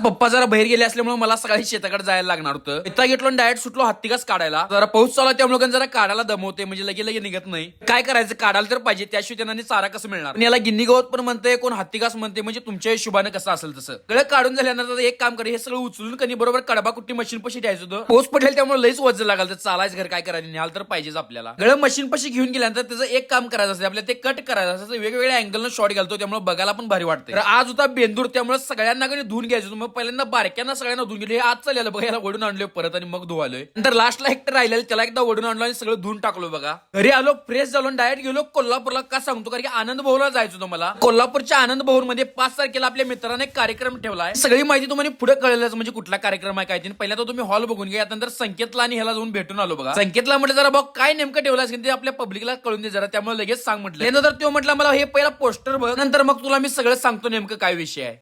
पप्पा जरा बाहेर गेले असल्यामुळे मला सकाळी शेताकडे जायला लागणार होतं. इथं घेतलो डायरेक्ट सुटलो हत्तीकास काढायला. जरा पाऊस चालू आहे त्यामुळे जरा काढायला दमवते, म्हणजे लगे लगे निघत नाही. काय करायचं, काढायला तर पाहिजे, त्याशिवाय त्यांना चारा कसं मिळणार. पण याला गिन्नी गवत पण म्हणते, कोण हत्तीकास म्हणते, म्हणजे तुमच्या हिशोबाने कसं असेल तसं. सगळं काढून झाल्यानंतर एक काम करे, हे सगळं उचलून कधी बरोबर कडबा कुट्टी मशीन पशी द्यायचं होतं. पाऊस पडेल त्यामुळे लईच वजन लागल, तर चालायचं घर काय करायचं, न्याल तर पाहिजेच आपल्याला. गळं मशीन पशी घेऊन गेल्यानंतर त्याचं एक काम करायचं असते, आपल्याला ते कट करायचं असतं. वेगवेगळ्या अँगलनं शॉट घालतो, त्यामुळे बघायला पण भारी वाटतं. तर आज होता बेंदूर, त्यामुळे सगळ्यांना कधी धुवून घ्यायचं. मग पहिल्यांदा बारक्यांना सगळ्यांना धुवून गेले. आज चाललेलं बघायला ओढून आणलोय परत आणि मग धुवालोय. नंतर लास्टला एकटं राहिलेलं त्याला एकदा ओढून आणलो आणि सगळं धुवून टाकलो. बघा घरी आलो, फ्रेश झालो, डायरेक्ट गेलो कोल्हापूरला. का सांगतो, कारण की आनंद भवनला जायचं होतं मला. कोल्हापूरच्या आनंद भवन मध्ये 5 तारखेला आपल्या मित्राने एक कार्यक्रम ठेवलाय. सगळी माहिती तुम्हाला पुढे कळेलच, म्हणजे कुठला कार्यक्रम आहे काय ते. पहिला तर तुम्ही हॉल बघून घ्या, त्यानंतर संकेतला आणि ह्याला जाऊन भेटून आलो. बघा संकेतला म्हटलं जरा बघ काय नेमकं ठेवलं असेल ते आपल्या पब्लिकला कळून दे जरा, त्यामुळे लगेच सांग म्हटलं. त्यानंतर तो म्हटला मला हे पहिला पोस्टर बघ, नंतर मग तुला मी सगळं सांगतो नेमकं काय विषय आहे.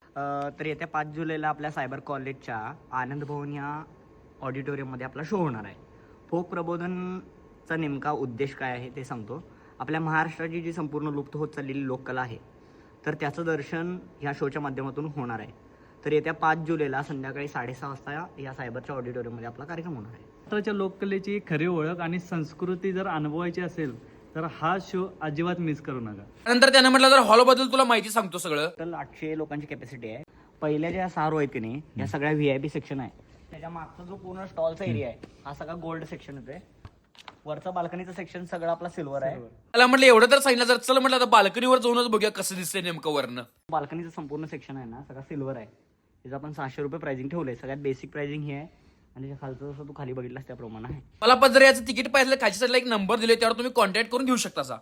तर येत्या 5 जुलैला आपल्या सायबर कॉलेजच्या आनंद भवन या ऑडिटोरियममध्ये आपला शो होणार आहे. फोक प्रबोधनचा नेमका उद्देश काय आहे ते सांगतो. आपल्या महाराष्ट्राची जी संपूर्ण लुप्त होत चाललेली लोककला आहे, तर त्याचं दर्शन ह्या शोच्या माध्यमातून होणार आहे. तर येत्या 5 जुलैला संध्याकाळी 6:30 वाजता या सायबरच्या ऑडिटोरियममध्ये आपला कार्यक्रम होणार आहे. महाराष्ट्राच्या लोककलेची खरी ओळख आणि संस्कृती जर अनुभवायची असेल तर हा शो अजिबात मिस करू नका. नंतर त्यानं म्हटलं जर हॉल बद्दल तुला माहिती सांगतो सगळं. टोटल 800 लोकांची कॅपॅसिटी आहे. पहिल्या ज्या 6 रो आहेत की नाही, या सगळ्या VIP सेक्शन आहे. त्याच्या मागचा जो पूर्ण स्टॉलचा एरिया आहे हा सगळा गोल्ड सेक्शन येतोय. वरचा बाल्कनीचा सेक्शन सगळं आपला सिल्वर आहे. मला म्हटलं एवढं तर सांगितलं, जर चल म्हटलं आता बाल्कनीवर जाऊनच बघूया कसं दिसतंय नेमकं वरनं. बाल्कनीचं संपूर्ण सेक्शन आहे ना सगळा सिल्वर आहे. त्याचं आपण 600 रुपये प्राइसिंग ठेवलंय. सगळ्यात बेसिक प्राइसिंग ही आहे आणि त्याच्या खालचं जसं तू खाली बघितलास त्याप्रमाणे आहे. मला पण जर याचं तिकीट पाहिजे खालच्या साईडला एक नंबर दिले, त्यावर तुम्ही कॉन्टॅक्ट करून घेऊ शकता.